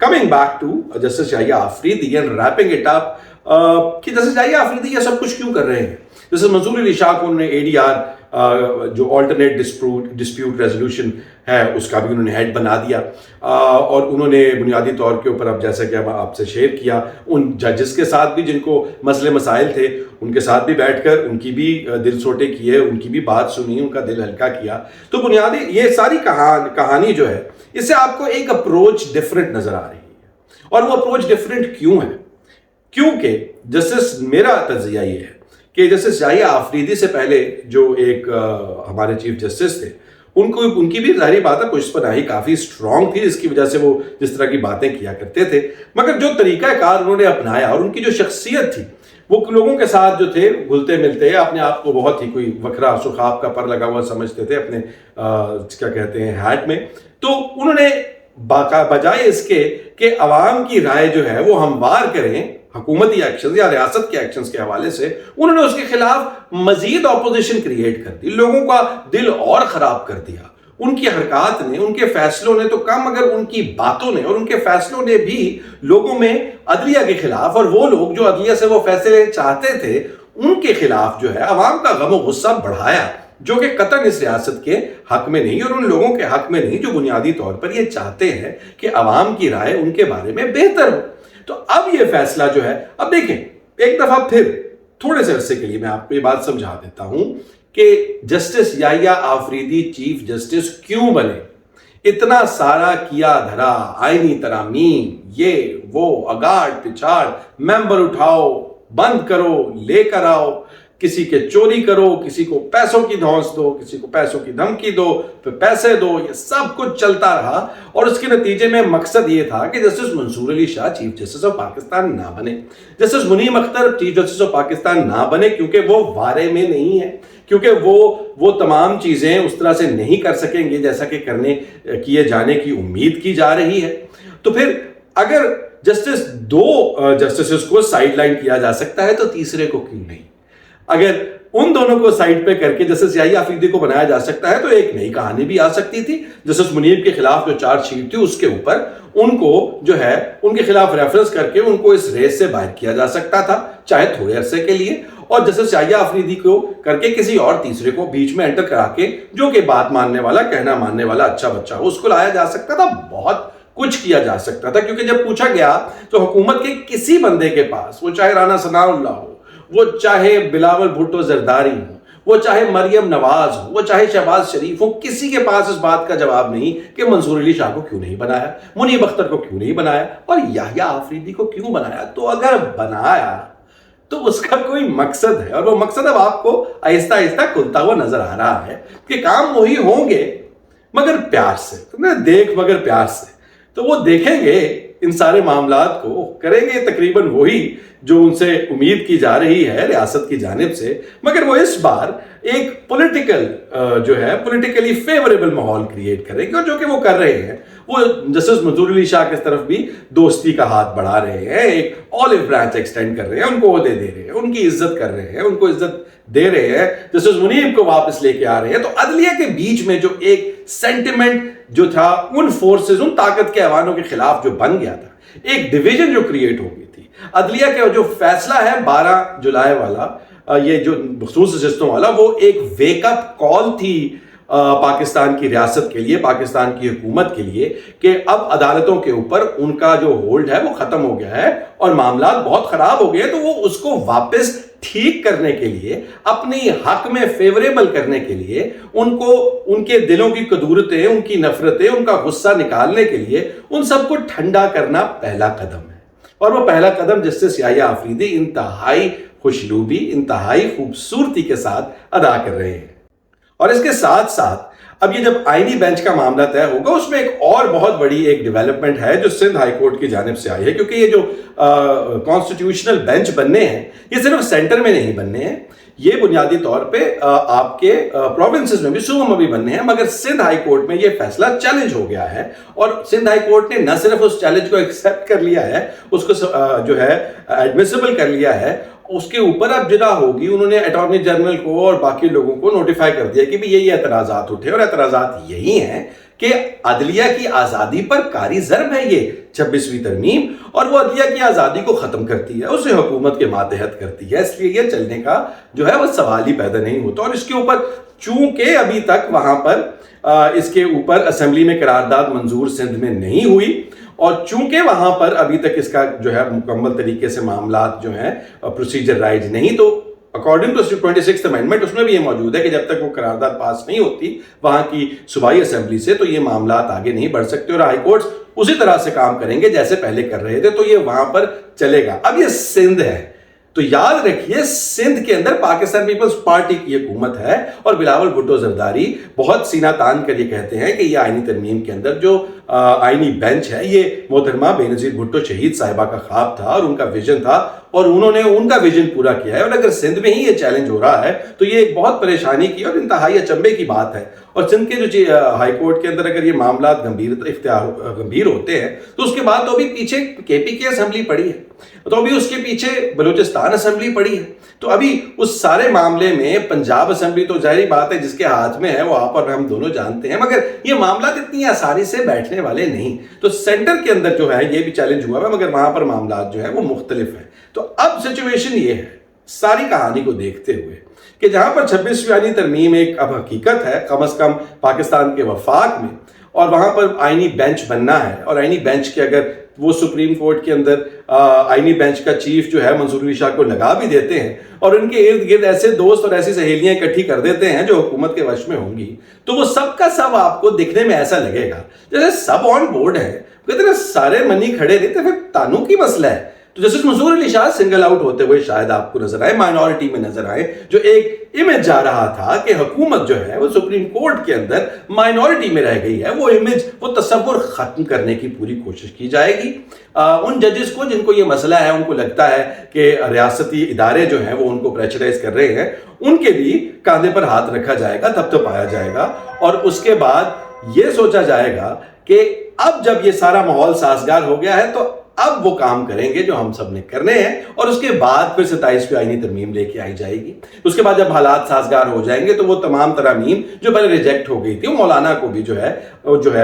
coming back to Justice Yahya Afridi and wrapping it up, کہ Justice Yahya Afridi یہ سب کچھ کیوں کر رہے ہیں؟ جیسے منظور علی شاہ کو انہوں نے ADR جو آلٹرنیٹ ڈسپیوٹ ریزولوشن ہے اس کا بھی انہوں نے ہیڈ بنا دیا، اور انہوں نے بنیادی طور کے اوپر اب جیسا کہ اب آپ سے شیئر کیا ان ججز کے ساتھ بھی جن کو مسئلے مسائل تھے ان کے ساتھ بھی بیٹھ کر ان کی بھی دل سوٹے کیے، ان کی بھی بات سنی، ان کا دل ہلکا کیا. تو بنیادی یہ ساری کہانی جو ہے اس سے آپ کو ایک اپروچ ڈفرینٹ نظر آ رہی ہے. اور وہ اپروچ ڈفرینٹ کیوں ہے؟ کیونکہ جسٹس میرا تجزیہ یہ ہے کہ جسٹس یحییٰ آفریدی سے پہلے جو ایک ہمارے چیف جسٹس تھے ان کی بھی ظاہری بات ہے پشت پناہی کافی اسٹرانگ تھی، جس کی وجہ سے وہ جس طرح کی باتیں کیا کرتے تھے، مگر جو طریقہ کار انہوں نے اپنایا اور ان کی جو شخصیت تھی وہ لوگوں کے ساتھ جو تھے گھلتے ملتے، اپنے آپ کو بہت ہی کوئی وکھرا سخاب کا پر لگا ہوا سمجھتے تھے اپنے کیا کہتے ہیں ہیٹ میں. تو انہوں نے بجائے اس کے کہ عوام کی رائے جو ہے وہ ہموار کریں حکومتی ایکشنز یا ریاست کے ایکشنز کے حوالے سے، انہوں نے اس کے خلاف مزید اپوزیشن کریٹ کر دی، لوگوں کا دل اور خراب کر دیا. ان کی حرکات نے، ان کے فیصلوں نے تو کم مگر ان کی باتوں نے اور ان کے فیصلوں نے بھی لوگوں میں عدلیہ کے خلاف، اور وہ لوگ جو عدلیہ سے وہ فیصلے چاہتے تھے ان کے خلاف جو ہے عوام کا غم و غصہ بڑھایا، جو کہ قطعاً اس ریاست کے حق میں نہیں اور ان لوگوں کے حق میں نہیں جو بنیادی طور پر یہ چاہتے ہیں کہ عوام کی رائے ان کے بارے میں بہتر ہو. تو اب یہ فیصلہ جو ہے، اب دیکھیں ایک دفعہ پھر تھوڑے سے عرصے کے لیے میں آپ کو یہ بات سمجھا دیتا ہوں کہ جسٹس یحییٰ آفریدی چیف جسٹس کیوں بنے. اتنا سارا کیا دھرا، آئینی ترامیم، یہ وہ اگاڑ پچھاڑ، ممبر اٹھاؤ، بند کرو، لے کر آؤ، کسی کے چوری کرو، کسی کو پیسوں کی دھونس دو، کسی کو پیسوں کی دھمکی دو، پھر پیسے دو، یہ سب کچھ چلتا رہا. اور اس کے نتیجے میں مقصد یہ تھا کہ justice Mansoor Ali Shah chief justice of Pakistan نہ بنے، justice Munib Akhtar chief justice of Pakistan نہ بنے، کیونکہ وہ وارے میں نہیں ہے، کیونکہ وہ تمام چیزیں اس طرح سے نہیں کر سکیں گے جیسا کہ کیے جانے کی امید کی جا رہی ہے. تو پھر اگر دو جسٹسز کو سائیڈ لائن کیا جا سکتا ہے تو تیسرے کو کیوں نہیں؟ اگر ان دونوں کو سائیڈ پہ کر کے جسٹس یحییٰ آفریدی کو بنایا جا سکتا ہے تو ایک نئی کہانی بھی آ سکتی تھی. جسٹس منیب کے خلاف جو چارج شیٹ تھی اس کے اوپر ان کو جو ہے ان کے خلاف ریفرنس کر کے ان کو اس ریس سے باہر کیا جا سکتا تھا، چاہے تھوڑے عرصے کے لیے، اور جسٹس یحییٰ آفریدی کو کر کے کسی اور تیسرے کو بیچ میں انٹر کرا کے جو کہ بات ماننے والا، کہنا ماننے والا اچھا بچہ ہو، اس کو لایا جا سکتا تھا. بہت کچھ کیا جا سکتا تھا، کیونکہ جب پوچھا گیا تو حکومت کے کسی بندے کے پاس، وہ چاہے رانا ثناء اللہ ہو، وہ چاہے بلاول بھٹو زرداری ہو، وہ چاہے مریم نواز ہو، وہ چاہے شہباز شریف ہو، کسی کے پاس اس بات کا جواب نہیں کہ منصور علی شاہ کو کیوں نہیں بنایا، منیب اختر کو کیوں نہیں بنایا، اور یحییٰ آفریدی کو کیوں بنایا. تو اگر بنایا تو اس کا کوئی مقصد ہے، اور وہ مقصد اب آپ کو آہستہ آہستہ کھلتا ہوا نظر آ رہا ہے کہ کام وہی ہوں گے مگر پیار سے، دیکھ مگر پیار سے. تو وہ دیکھیں گے ان سارے معاملات کو، کریں گے تقریباً وہی جو ان سے امید کی جا رہی ہے ریاست کی جانب سے، مگر وہ اس بار ایک پولیٹیکلی فیوریبل ماحول کریٹ کریں گے، اور جو کہ وہ کر رہے ہیں. وہ جسٹس منظور علی شاہ کی طرف بھی دوستی کا ہاتھ بڑھا رہے ہیں، ایک آلو برانچ ایکسٹینڈ کر رہے ہیں، ان کو عہدے دے رہے ہیں، ان کی عزت کر رہے ہیں، ان کو عزت دے رہے ہیں، جسٹس منیب کو واپس لے کے آ رہے ہیں. تو عدلیہ کے بیچ میں جو ایک سینٹیمنٹ جو تھا ان فورسز، ان طاقت کے ایوانوں کے خلاف جو بن گیا تھا، ایک ڈویژن جو کریٹ ہو گئی تھی، عدلیہ کا جو فیصلہ ہے 12 جولائی والا، یہ جو مخصوص نشستوں والا، وہ ایک ویک اپ کال تھی پاکستان کی ریاست کے لیے، پاکستان کی حکومت کے لیے، کہ اب عدالتوں کے اوپر ان کا جو ہولڈ ہے وہ ختم ہو گیا ہے اور معاملات بہت خراب ہو گئے. تو وہ اس کو واپس ٹھیک کرنے کے لیے، اپنی حق میں فیوریبل کرنے کے لیے، ان کو ان کے دلوں کی کدورتیں، ان کی نفرتیں، ان کا غصہ نکالنے کے لیے ان سب کو ٹھنڈا کرنا پہلا قدم ہے. اور وہ پہلا قدم جسٹس یحییٰ آفریدی انتہائی خوشلوبی، انتہائی خوبصورتی کے ساتھ ادا کر رہے ہیں. اور اس کے ساتھ ساتھ اب یہ جب آئینی بینچ کا معاملہ طے ہوگا، اس میں ایک اور بہت بڑی ایک ڈیولپمنٹ ہے جو سندھ ہائی کورٹ کی جانب سے آئی ہے، کیونکہ یہ جو کانسٹیٹیوشنل بینچ بننے ہیں یہ صرف سینٹر میں نہیں بننے ہیں، یہ بنیادی طور پہ آپ کے پروونسز میں بھی، صوبوں میں بھی بننے ہیں. مگر سندھ ہائی کورٹ میں یہ فیصلہ چیلنج ہو گیا ہے، اور سندھ ہائی کورٹ نے نہ صرف اس چیلنج کو ایکسیپٹ کر لیا ہے، اس کو جو ہے ایڈمیسیبل کر لیا ہے، اس کے اوپر اب جدا ہوگی. انہوں نے اٹارنی جنرل کو اور باقی لوگوں کو نوٹیفائی کر دیا کہ بھی یہی اعتراضات اٹھے، اور اعتراضات یہی ہیں کہ عدلیہ کی آزادی پر کاری ضرب ہے یہ 26ویں ترمیم، اور وہ عدلیہ کی آزادی کو ختم کرتی ہے، اسے حکومت کے ماتحت کرتی ہے، اس لیے یہ چلنے کا جو ہے وہ سوال ہی پیدا نہیں ہوتا۔ اور اس کے اوپر چونکہ ابھی تک وہاں پر اس کے اوپر اسمبلی میں قرارداد منظور سندھ میں نہیں ہوئی، اور چونکہ وہاں پر ابھی تک اس کا جو ہے مکمل طریقے سے معاملات جو ہیں پروسیجر رائج نہیں، تو اکارڈنگ ٹو 26th امینڈمنٹ اس میں بھی یہ موجود ہے کہ جب تک وہ قرارداد پاس نہیں ہوتی وہاں کی صوبائی اسمبلی سے، تو یہ معاملات آگے نہیں بڑھ سکتے، اور ہائی کورٹس اسی طرح سے کام کریں گے جیسے پہلے کر رہے تھے، تو یہ وہاں پر چلے گا۔ اب یہ سندھ ہے، تو یاد رکھیے سندھ کے اندر پاکستان پیپلز پارٹی کی حکومت ہے، اور بلاول بھٹو زرداری بہت سینہ تان کر یہ کہتے ہیں کہ یہ آئینی ترمیم کے اندر جو آئینی بینچ ہے یہ محترمہ بے نظیر بھٹو شہید صاحبہ کا خواب تھا اور ان کا ویژن تھا، اور انہوں نے ان کا ویژن پورا کیا ہے۔ اور اگر سندھ میں ہی یہ چیلنج ہو رہا ہے تو یہ ایک بہت پریشانی کی اور انتہائی اچنبے کی بات ہے، اور سندھ کے جو ہائی کورٹ کے اندر اگر یہ معاملات گمبھیر ہوتے ہیں تو اس کے بعد تو ابھی پیچھے KP کی اسمبلی پڑی ہے، تو ابھی اس کے پیچھے بلوچستان اسمبلی پڑی ہے، تو ابھی اس سارے معاملے میں پنجاب اسمبلی تو ظاہری بات ہے جس کے ہاتھ میں ہے، وہ آپ اور ہم دونوں جانتے ہیں، مگر یہ معاملات اتنی آسانی سے بیٹھنے والے نہیں۔ تو سینٹر کے اندر جو ہے یہ بھی چیلنج ہوا ہے، مگر وہاں پر معاملات جو ہیں وہ مختلف ہیں۔ تو اب سچویشن یہ ہے ساری کہانی کو دیکھتے ہوئے کہ جہاں پر 26ویں آئینی ترمیم ایک اب حقیقت ہے کم از کم پاکستان کے وفاق میں، اور وہاں پر آئینی بینچ بننا ہے، اور آئینی بینچ کے اگر وہ سپریم کورٹ کے اندر آئینی بینچ کا چیف جو ہے منظور علی شاہ کو لگا بھی دیتے ہیں، اور ان کے ارد گرد ایسے دوست اور ایسی سہیلیاں اکٹھی کر دیتے ہیں جو حکومت کے وش میں ہوں گی، تو وہ سب کا سب آپ کو دکھنے میں ایسا لگے گا جیسے سب آن بورڈ ہے، کہتے ہیں سارے منی کھڑے نہیں تو پھر تانوں کی مسئلہ ہے۔ تو جسٹس منظور علی شاہ سنگل آؤٹ ہوتے ہوئے شاید آپ کو نظر آئے، مائنورٹی میں نظر آئے، جو ایک امیج جا رہا تھا کہ حکومت جو ہے وہ سپریم کورٹ کے اندر مائنورٹی میں رہ گئی ہے، وہ امیج وہ تصور ختم کرنے کی پوری کوشش کی جائے گی۔ ان ججز کو جن کو یہ مسئلہ ہے، ان کو لگتا ہے کہ ریاستی ادارے جو ہیں وہ ان کو پریشرائز کر رہے ہیں، ان کے بھی کاندھے پر ہاتھ رکھا جائے گا، تب تو پایا جائے گا، اور اس کے بعد یہ سوچا جائے گا کہ اب جب یہ سارا ماحول سازگار ہو گیا ہے تو اب وہ کام کریں گے جو ہم سب نے کرنے ہیں، اور اس کے بعد پھر 27ویں آئینی ترمیم لے کے آئی جائے گی۔ اس کے بعد جب حالات سازگار ہو جائیں گے تو وہ تمام ترامیم جو پہلے ریجیکٹ ہو گئی تھی، وہ مولانا کو بھی جو ہے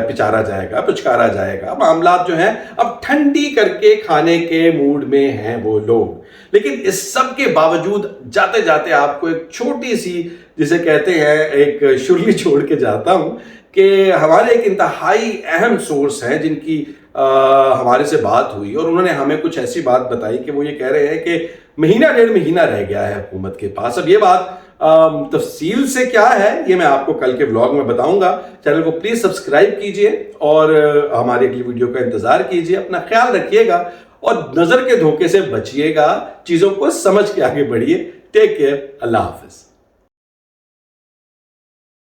پچارا جائے گا، معاملات جو ہیں اب ٹھنڈی کر کے کھانے کے موڈ میں ہیں وہ لوگ۔ لیکن اس سب کے باوجود جاتے جاتے آپ کو ایک چھوٹی سی جسے کہتے ہیں ایک شرلی چھوڑ کے جاتا ہوں کہ ہمارے ایک انتہائی اہم سورس ہیں جن کی ہمارے سے بات ہوئی، اور انہوں نے ہمیں کچھ ایسی بات بتائی کہ وہ یہ کہہ رہے ہیں کہ ڈیڑھ مہینہ رہ گیا ہے حکومت کے پاس۔ اب یہ بات تفصیل سے کیا ہے یہ میں آپ کو کل کے ولاگ میں بتاؤں گا۔ چینل کو پلیز سبسکرائب کیجئے اور ہماری اگلی ویڈیو کا انتظار کیجئے۔ اپنا خیال رکھیے گا اور نظر کے دھوکے سے بچیے گا، چیزوں کو سمجھ کے آگے بڑھیے۔ ٹیک کیئر، اللہ حافظ۔